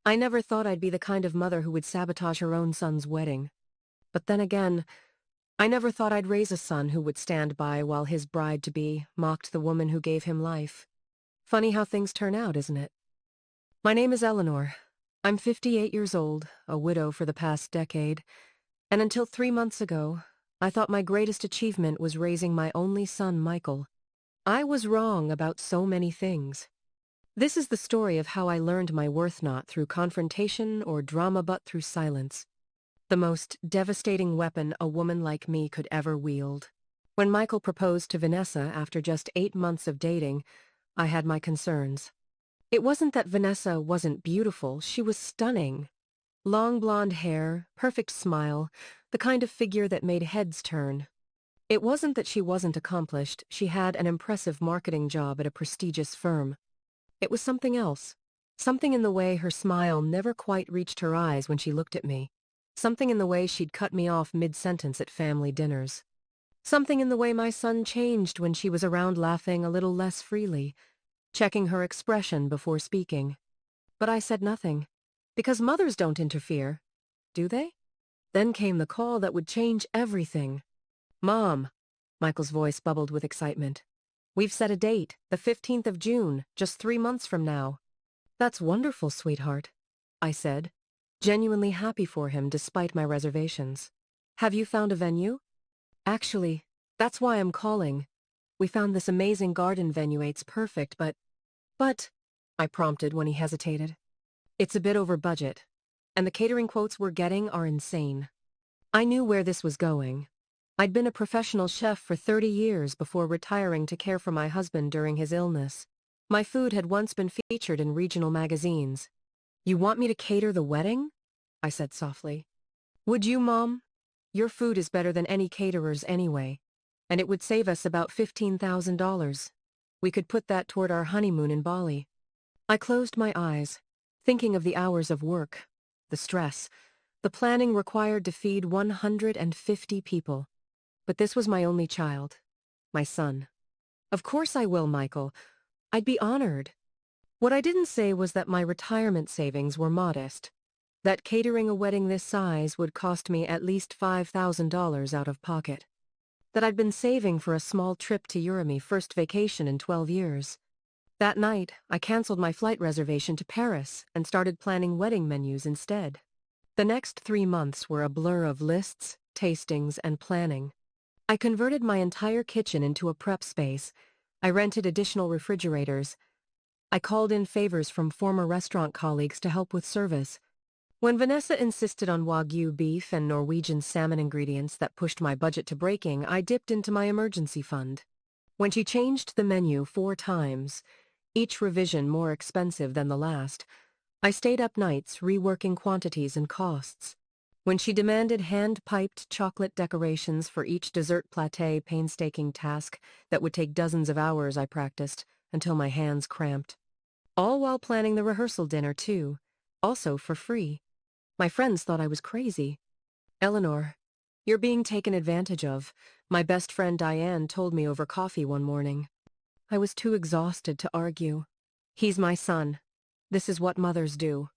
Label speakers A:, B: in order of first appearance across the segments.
A: I never thought I'd be the kind of mother who would sabotage her own son's wedding. But then again, I never thought I'd raise a son who would stand by while his bride-to-be mocked the woman who gave him life. Funny how things turn out, isn't it? My name is Eleanor. I'm 58 years old, a widow for the past decade, and until 3 months ago, I thought my greatest achievement was raising my only son, Michael. I was wrong about so many things. This is the story of how I learned my worth not through confrontation or drama but through silence. The most devastating weapon a woman like me could ever wield. When Michael proposed to Vanessa after just 8 months of dating, I had my concerns. It wasn't that Vanessa wasn't beautiful, she was stunning. Long blonde hair, perfect smile, the kind of figure that made heads turn. It wasn't that she wasn't accomplished, she had an impressive marketing job at a prestigious firm. It was something else. Something in the way her smile never quite reached her eyes when she looked at me. Something in the way she'd cut me off mid-sentence at family dinners. Something in the way my son changed when she was around laughing a little less freely, checking her expression before speaking. But I said nothing, because mothers don't interfere, do they? Then came the call that would change everything. "Mom," Michael's voice bubbled with excitement. "We've set a date, the 15th of June, just 3 months from now." "That's wonderful, sweetheart," I said, genuinely happy for him despite my reservations. "Have you found a venue?" "Actually, that's why I'm calling. We found this amazing garden venue. It's perfect, but, I prompted when he hesitated. "It's a bit over budget, and the catering quotes we're getting are insane." I knew where this was going. I'd been a professional chef for 30 years before retiring to care for my husband during his illness. My food had once been featured in regional magazines. "You want me to cater the wedding?" I said softly. "Would you, Mom? Your food is better than any caterer's anyway, and it would save us about $15,000. We could put that toward our honeymoon in Bali." I closed my eyes, thinking of the hours of work, the stress, the planning required to feed 150 people. But this was my only child, my son. "Of course I will, Michael. I'd be honored." What I didn't say was that my retirement savings were modest, that catering a wedding this size would cost me at least $5,000 out of pocket, that I'd been saving for a small trip to Europe, my first vacation in 12 years. That night, I canceled my flight reservation to Paris and started planning wedding menus instead. The next 3 months were a blur of lists, tastings, and planning. I converted my entire kitchen into a prep space. I rented additional refrigerators. I called in favors from former restaurant colleagues to help with service. When Vanessa insisted on Wagyu beef and Norwegian salmon ingredients that pushed my budget to breaking, I dipped into my emergency fund. When she changed the menu 4 times, each revision more expensive than the last, I stayed up nights reworking quantities and costs. When she demanded hand-piped chocolate decorations for each dessert platé, painstaking task that would take dozens of hours, I practiced until my hands cramped. All while planning the rehearsal dinner, too, also for free. My friends thought I was crazy. "Eleanor, you're being taken advantage of," my best friend Diane told me over coffee one morning. I was too exhausted to argue. He's my son. This is what mothers do.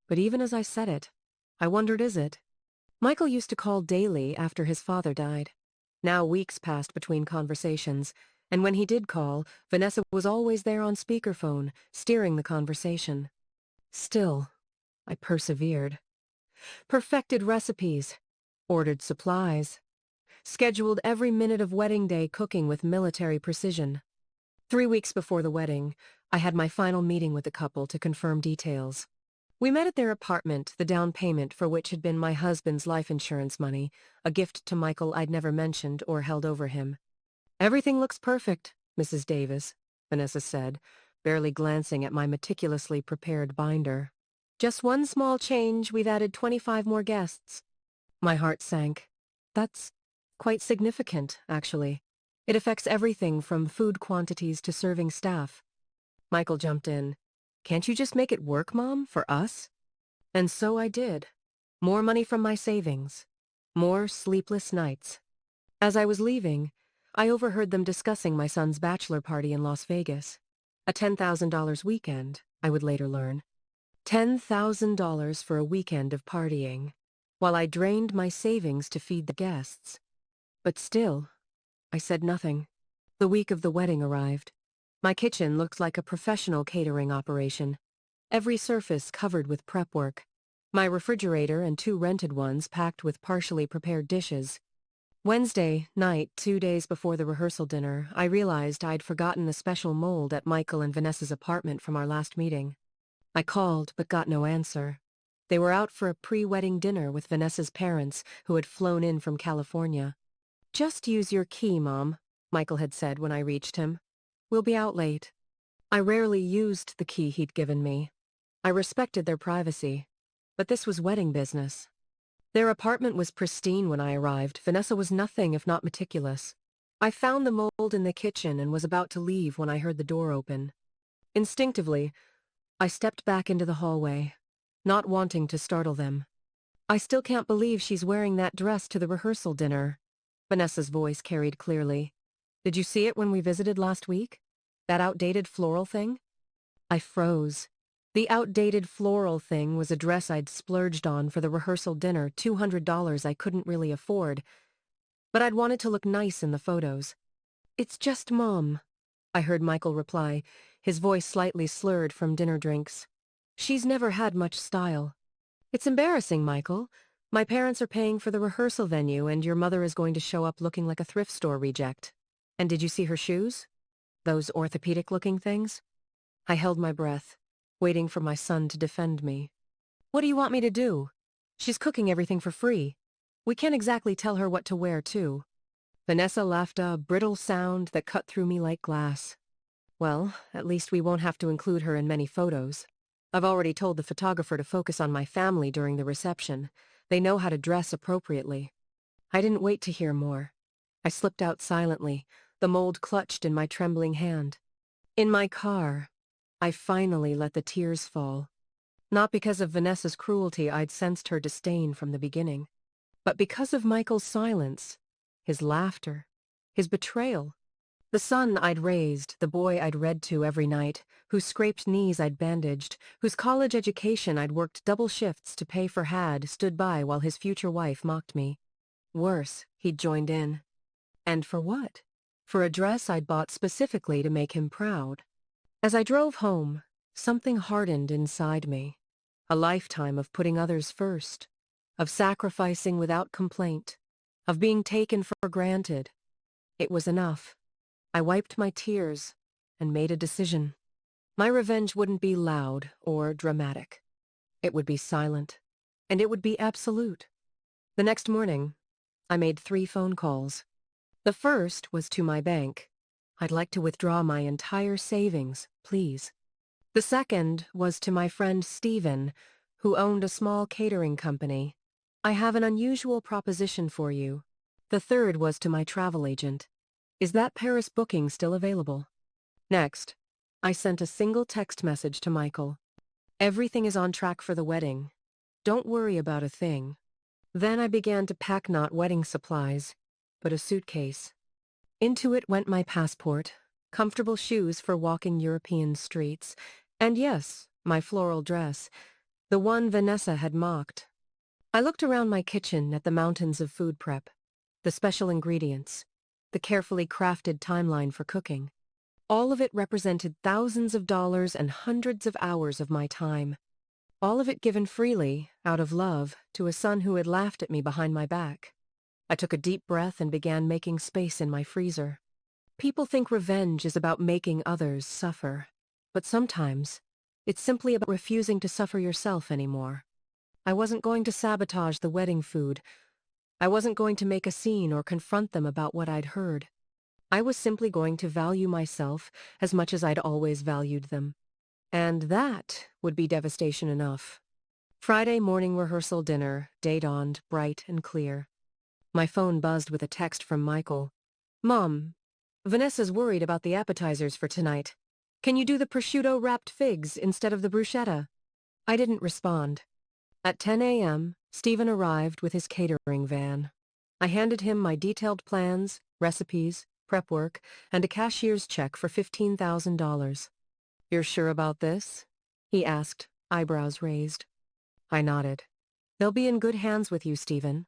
A: But even as I said it, I wondered, is it? Michael used to call daily after his father died. Now weeks passed between conversations, and when he did call, Vanessa was always there on speakerphone, steering the conversation. Still, I persevered. Perfected recipes, ordered supplies, scheduled every minute of wedding day cooking with military precision. 3 weeks before the wedding, I had my final meeting with the couple to confirm details. We met at their apartment, the down payment for which had been my husband's life insurance money, a gift to Michael I'd never mentioned or held over him. "Everything looks perfect, Mrs. Davis," Vanessa said, barely glancing at my meticulously prepared binder. "Just one small change, we've added 25 more guests." My heart sank. That's quite significant, actually. It affects everything from food quantities to serving staff. Michael jumped in. "Can't you just make it work, Mom, for us?" And so I did. More money from my savings. More sleepless nights. As I was leaving, I overheard them discussing my son's bachelor party in Las Vegas. A $10,000 weekend, I would later learn. $10,000 for a weekend of partying, while I drained my savings to feed the guests. But still, I said nothing. The week of the wedding arrived. My kitchen looked like a professional catering operation, every surface covered with prep work. My refrigerator and 2 rented ones packed with partially prepared dishes. Wednesday night, 2 days before the rehearsal dinner, I realized I'd forgotten the special mold at Michael and Vanessa's apartment from our last meeting. I called, but got no answer. They were out for a pre-wedding dinner with Vanessa's parents, who had flown in from California. "Just use your key, Mom," Michael had said when I reached him. "We'll be out late." I rarely used the key he'd given me. I respected their privacy, but this was wedding business. Their apartment was pristine when I arrived. Vanessa was nothing if not meticulous. I found the mold in the kitchen and was about to leave when I heard the door open. Instinctively, I stepped back into the hallway, not wanting to startle them. "I still can't believe she's wearing that dress to the rehearsal dinner," Vanessa's voice carried clearly. "Did you see it when we visited last week? That outdated floral thing?" I froze. The outdated floral thing was a dress I'd splurged on for the rehearsal dinner, $200 I couldn't really afford, but I'd wanted to look nice in the photos. "It's just Mom," I heard Michael reply, his voice slightly slurred from dinner drinks. "She's never had much style." "It's embarrassing, Michael. My parents are paying for the rehearsal venue and your mother is going to show up looking like a thrift store reject. And did you see her shoes? Those orthopedic-looking things?" I held my breath, waiting for my son to defend me. "What do you want me to do? She's cooking everything for free. We can't exactly tell her what to wear, too." Vanessa laughed, a brittle sound that cut through me like glass. "Well, at least we won't have to include her in many photos. I've already told the photographer to focus on my family during the reception. They know how to dress appropriately." I didn't wait to hear more. I slipped out silently, the mold clutched in my trembling hand. In my car, I finally let the tears fall. Not because of Vanessa's cruelty, I'd sensed her disdain from the beginning, but because of Michael's silence, his laughter, his betrayal. The son I'd raised, the boy I'd read to every night, whose scraped knees I'd bandaged, whose college education I'd worked double shifts to pay for had stood by while his future wife mocked me. Worse, he'd joined in. And for what? For a dress I'd bought specifically to make him proud. As I drove home, something hardened inside me. A lifetime of putting others first, of sacrificing without complaint, of being taken for granted. It was enough. I wiped my tears and made a decision. My revenge wouldn't be loud or dramatic. It would be silent, and it would be absolute. The next morning, I made 3 phone calls. The first was to my bank. "I'd like to withdraw my entire savings, please." The second was to my friend Stephen, who owned a small catering company. "I have an unusual proposition for you." The third was to my travel agent. "Is that Paris booking still available?" Next, I sent a single text message to Michael. "Everything is on track for the wedding. Don't worry about a thing." Then I began to pack not wedding supplies, but a suitcase. Into it went my passport, comfortable shoes for walking European streets, and yes, my floral dress, the one Vanessa had mocked. I looked around my kitchen at the mountains of food prep, the special ingredients, the carefully crafted timeline for cooking. All of it represented thousands of dollars and hundreds of hours of my time. All of it given freely, out of love, to a son who had laughed at me behind my back. I took a deep breath and began making space in my freezer. People think revenge is about making others suffer, but sometimes it's simply about refusing to suffer yourself anymore. I wasn't going to sabotage the wedding food. I wasn't going to make a scene or confront them about what I'd heard. I was simply going to value myself as much as I'd always valued them. And that would be devastation enough. Friday morning rehearsal dinner, day dawned, bright and clear. My phone buzzed with a text from Michael. "Mom, Vanessa's worried about the appetizers for tonight. Can you do the prosciutto-wrapped figs instead of the bruschetta?" I didn't respond. At 10 a.m., Stephen arrived with his catering van. I handed him my detailed plans, recipes, prep work, and a cashier's check for $15,000. "You're sure about this?" he asked, eyebrows raised. I nodded. They'll be in good hands with you, Stephen.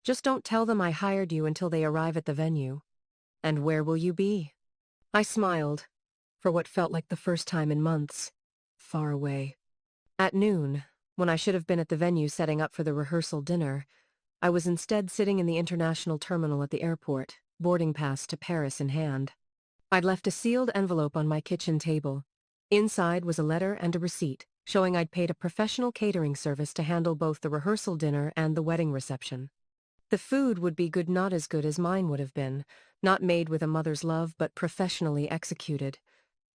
A: Just don't tell them I hired you until they arrive at the venue. And where will you be? I smiled, for what felt like the first time in months. Far away. At noon, when I should have been at the venue setting up for the rehearsal dinner, I was instead sitting in the international terminal at the airport, boarding pass to Paris in hand. I'd left a sealed envelope on my kitchen table. Inside was a letter and a receipt, showing I'd paid a professional catering service to handle both the rehearsal dinner and the wedding reception. The food would be good, not as good as mine would have been, not made with a mother's love but professionally executed.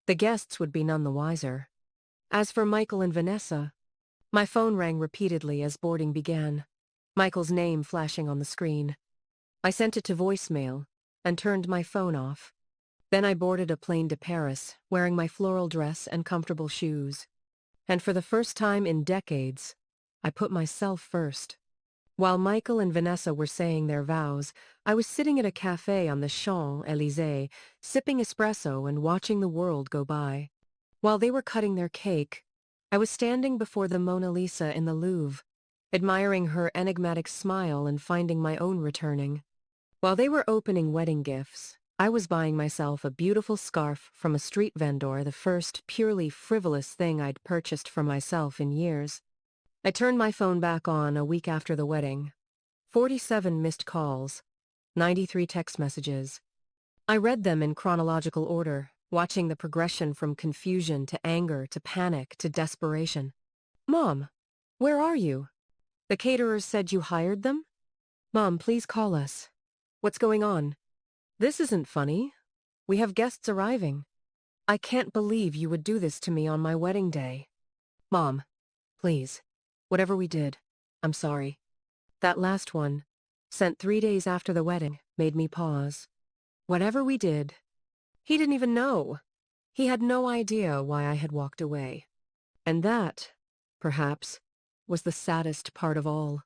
A: The guests would be none the wiser. As for Michael and Vanessa, my phone rang repeatedly as boarding began, Michael's name flashing on the screen. I sent it to voicemail and turned my phone off. Then I boarded a plane to Paris, wearing my floral dress and comfortable shoes. And for the first time in decades, I put myself first. While Michael and Vanessa were saying their vows, I was sitting at a cafe on the Champs-Élysées, sipping espresso and watching the world go by. While they were cutting their cake, I was standing before the Mona Lisa in the Louvre, admiring her enigmatic smile and finding my own returning. While they were opening wedding gifts, I was buying myself a beautiful scarf from a street vendor, the first purely frivolous thing I'd purchased for myself in years. I turned my phone back on a week after the wedding. 47 missed calls, 93 text messages. I read them in chronological order, watching the progression from confusion to anger to panic to desperation. Mom, where are you? The caterers said you hired them? Mom, please call us. What's going on? This isn't funny. We have guests arriving. I can't believe you would do this to me on my wedding day. Mom, please. Whatever we did, I'm sorry. That last one, sent 3 days after the wedding, made me pause. Whatever we did, he didn't even know. He had no idea why I had walked away. And that, perhaps, was the saddest part of all.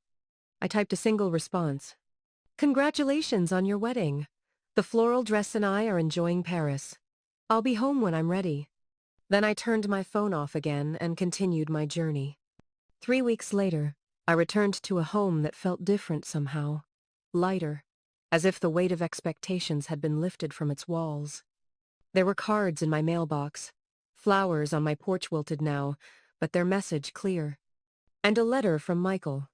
A: I typed a single response. Congratulations on your wedding. The floral dress and I are enjoying Paris. I'll be home when I'm ready. Then I turned my phone off again and continued my journey. 3 weeks later, I returned to a home that felt different somehow, lighter, as if the weight of expectations had been lifted from its walls. There were cards in my mailbox, flowers on my porch wilted now, but their message clear. And a letter from Michael.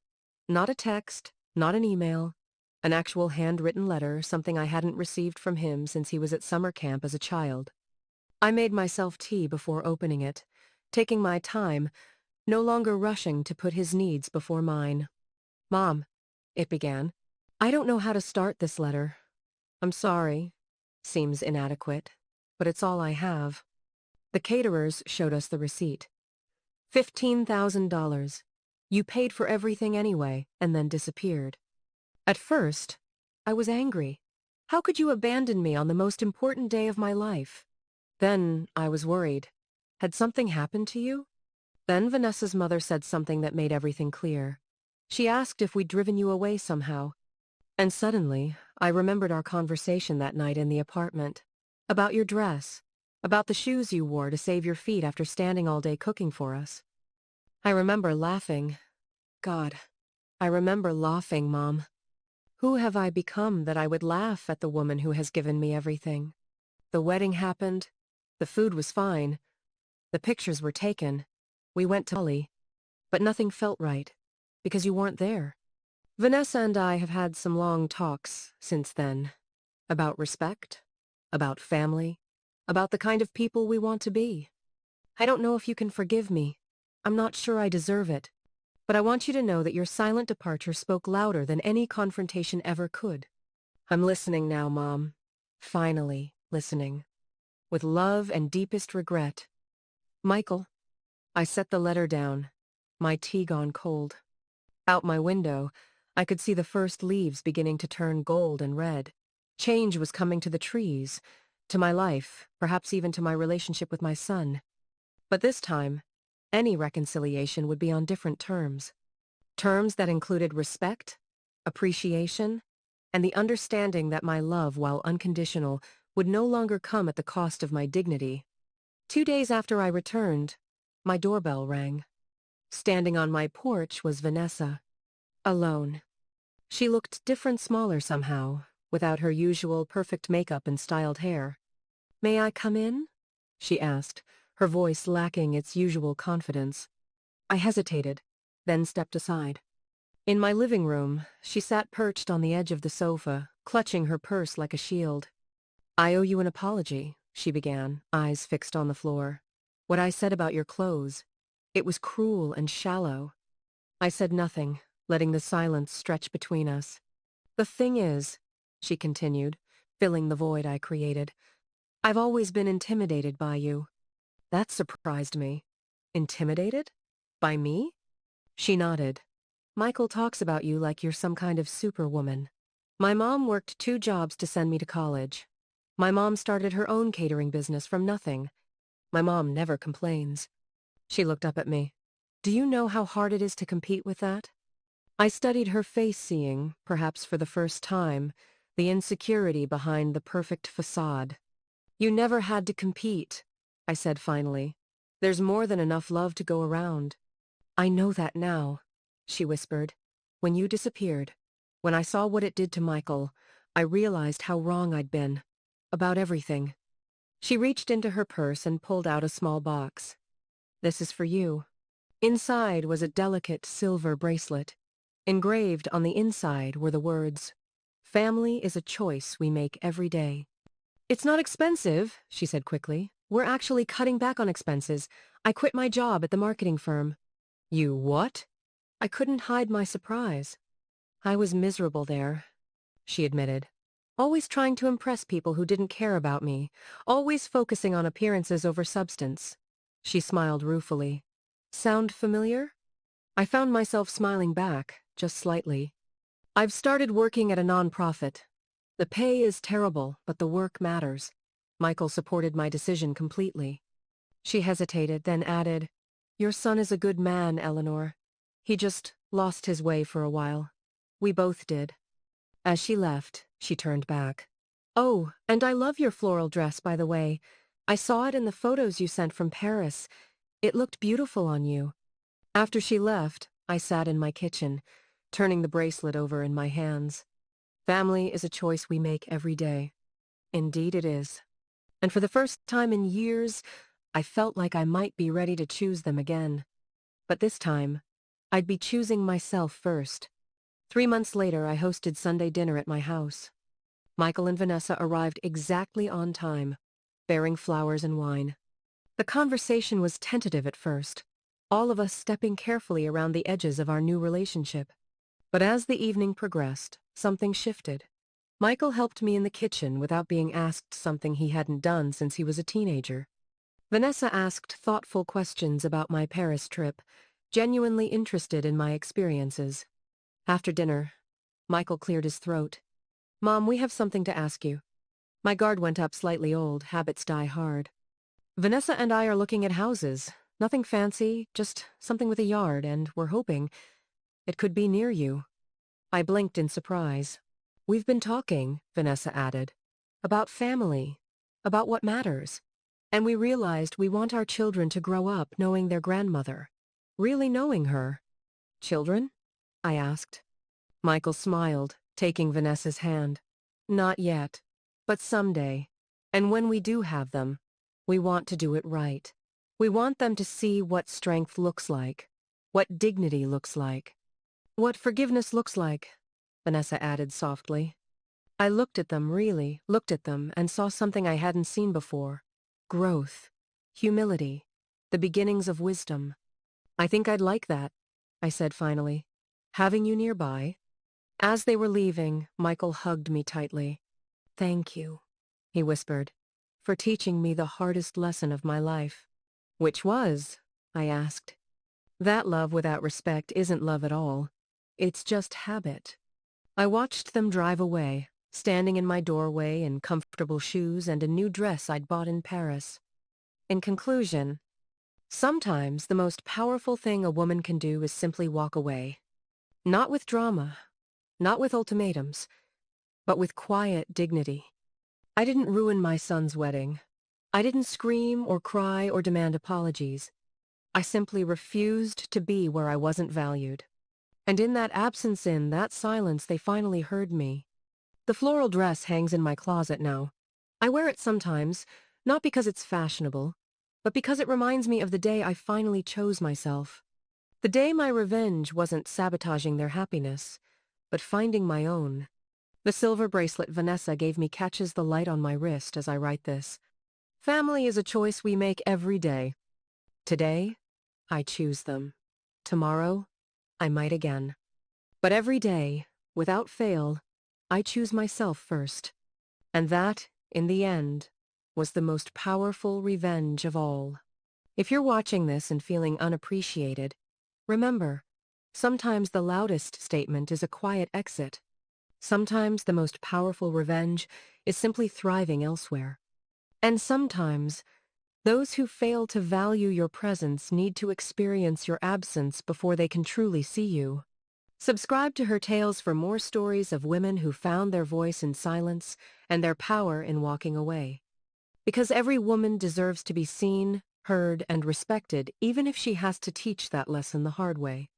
A: Not a text, not an email, an actual handwritten letter, something I hadn't received from him since he was at summer camp as a child. I made myself tea before opening it, taking my time, no longer rushing to put his needs before mine. Mom, it began, I don't know how to start this letter. I'm sorry. Seems inadequate, but it's all I have. The caterers showed us the receipt. $15,000. You paid for everything anyway, and then disappeared. At first, I was angry. How could you abandon me on the most important day of my life? Then I was worried. Had something happened to you? Then Vanessa's mother said something that made everything clear. She asked if we'd driven you away somehow. And suddenly, I remembered our conversation that night in the apartment. About your dress. About the shoes you wore to save your feet after standing all day cooking for us. I remember laughing. God, I remember laughing, Mom. Who have I become that I would laugh at the woman who has given me everything? The wedding happened. The food was fine. The pictures were taken. We went to Bali, but nothing felt right, because you weren't there. Vanessa and I have had some long talks since then, about respect, about family, about the kind of people we want to be. I don't know if you can forgive me. I'm not sure I deserve it, but I want you to know that your silent departure spoke louder than any confrontation ever could. I'm listening now, Mom. Finally listening. With love and deepest regret. Michael. I set the letter down, my tea gone cold. Out my window, I could see the first leaves beginning to turn gold and red. Change was coming to the trees, to my life, perhaps even to my relationship with my son. But this time, any reconciliation would be on different terms. Terms that included respect, appreciation, and the understanding that my love, while unconditional, would no longer come at the cost of my dignity. 2 days after I returned, my doorbell rang. Standing on my porch was Vanessa. Alone. She looked different, smaller somehow, without her usual perfect makeup and styled hair. "May I come in?" she asked, her voice lacking its usual confidence. I hesitated, then stepped aside. In my living room, she sat perched on the edge of the sofa, clutching her purse like a shield. "I owe you an apology," she began, eyes fixed on the floor. "What I said about your clothes. It was cruel and shallow." I said nothing, letting the silence stretch between us. "The thing is," she continued, filling the void I created, "I've always been intimidated by you." That surprised me. Intimidated? By me? She nodded. "Michael talks about you like you're some kind of superwoman. My mom worked 2 jobs to send me to college. My mom started her own catering business from nothing. My mom never complains." She looked up at me. "Do you know how hard it is to compete with that?" I studied her face, seeing, perhaps for the first time, the insecurity behind the perfect facade. "You never had to compete," I said finally. "There's more than enough love to go around." "I know that now," she whispered. "When you disappeared, when I saw what it did to Michael, I realized how wrong I'd been. About everything." She reached into her purse and pulled out a small box. "This is for you." Inside was a delicate silver bracelet. Engraved on the inside were the words, "Family is a choice we make every day." "It's not expensive," she said quickly. "We're actually cutting back on expenses. I quit my job at the marketing firm." "You what?" I couldn't hide my surprise. "I was miserable there," she admitted. "Always trying to impress people who didn't care about me. Always focusing on appearances over substance." She smiled ruefully. "Sound familiar?" I found myself smiling back, just slightly. "I've started working at a nonprofit. The pay is terrible, but the work matters." Michael supported my decision completely. She hesitated, then added, "Your son is a good man, Eleanor. He just lost his way for a while. We both did." As she left, she turned back. "Oh, and I love your floral dress, by the way. I saw it in the photos you sent from Paris. It looked beautiful on you." After she left, I sat in my kitchen, turning the bracelet over in my hands. Family is a choice we make every day. Indeed it is. And for the first time in years, I felt like I might be ready to choose them again. But this time, I'd be choosing myself first. 3 months later, I hosted Sunday dinner at my house. Michael and Vanessa arrived exactly on time, bearing flowers and wine. The conversation was tentative at first, all of us stepping carefully around the edges of our new relationship. But as the evening progressed, something shifted. Michael helped me in the kitchen without being asked something he hadn't done since he was a teenager. Vanessa asked thoughtful questions about my Paris trip, genuinely interested in my experiences. After dinner, Michael cleared his throat. "Mom, we have something to ask you." My guard went up, slightly old, habits die hard. "Vanessa and I are looking at houses. Nothing fancy, just something with a yard, and we're hoping it could be near you." I blinked in surprise. "We've been talking," Vanessa added, "about family, about what matters. And we realized we want our children to grow up knowing their grandmother, really knowing her." "Children?" I asked. Michael smiled, taking Vanessa's hand. "Not yet, but someday. And when we do have them, we want to do it right. We want them to see what strength looks like, what dignity looks like, what forgiveness looks like," Vanessa added softly. I looked at them, really, looked at them, and saw something I hadn't seen before. Growth, humility, the beginnings of wisdom. "I think I'd like that," I said finally. "Having you nearby." As they were leaving, Michael hugged me tightly. "Thank you," he whispered, "for teaching me the hardest lesson of my life." "Which was?" I asked. "That love without respect isn't love at all. It's just habit." I watched them drive away, standing in my doorway in comfortable shoes and a new dress I'd bought in Paris. In conclusion, sometimes the most powerful thing a woman can do is simply walk away. Not with drama, not with ultimatums, but with quiet dignity. I didn't ruin my son's wedding. I didn't scream or cry or demand apologies. I simply refused to be where I wasn't valued. And in that absence, in that silence, they finally heard me. The floral dress hangs in my closet now. I wear it sometimes, not because it's fashionable, but because it reminds me of the day I finally chose myself. The day my revenge wasn't sabotaging their happiness, but finding my own. The silver bracelet Vanessa gave me catches the light on my wrist as I write this. Family is a choice we make every day. Today, I choose them. Tomorrow, I might again. But every day, without fail, I choose myself first. And that, in the end, was the most powerful revenge of all. If you're watching this and feeling unappreciated, remember, sometimes the loudest statement is a quiet exit. Sometimes the most powerful revenge is simply thriving elsewhere. And sometimes, those who fail to value your presence need to experience your absence before they can truly see you. Subscribe to Her Tales for more stories of women who found their voice in silence and their power in walking away. Because every woman deserves to be seen, heard, and respected, even if she has to teach that lesson the hard way.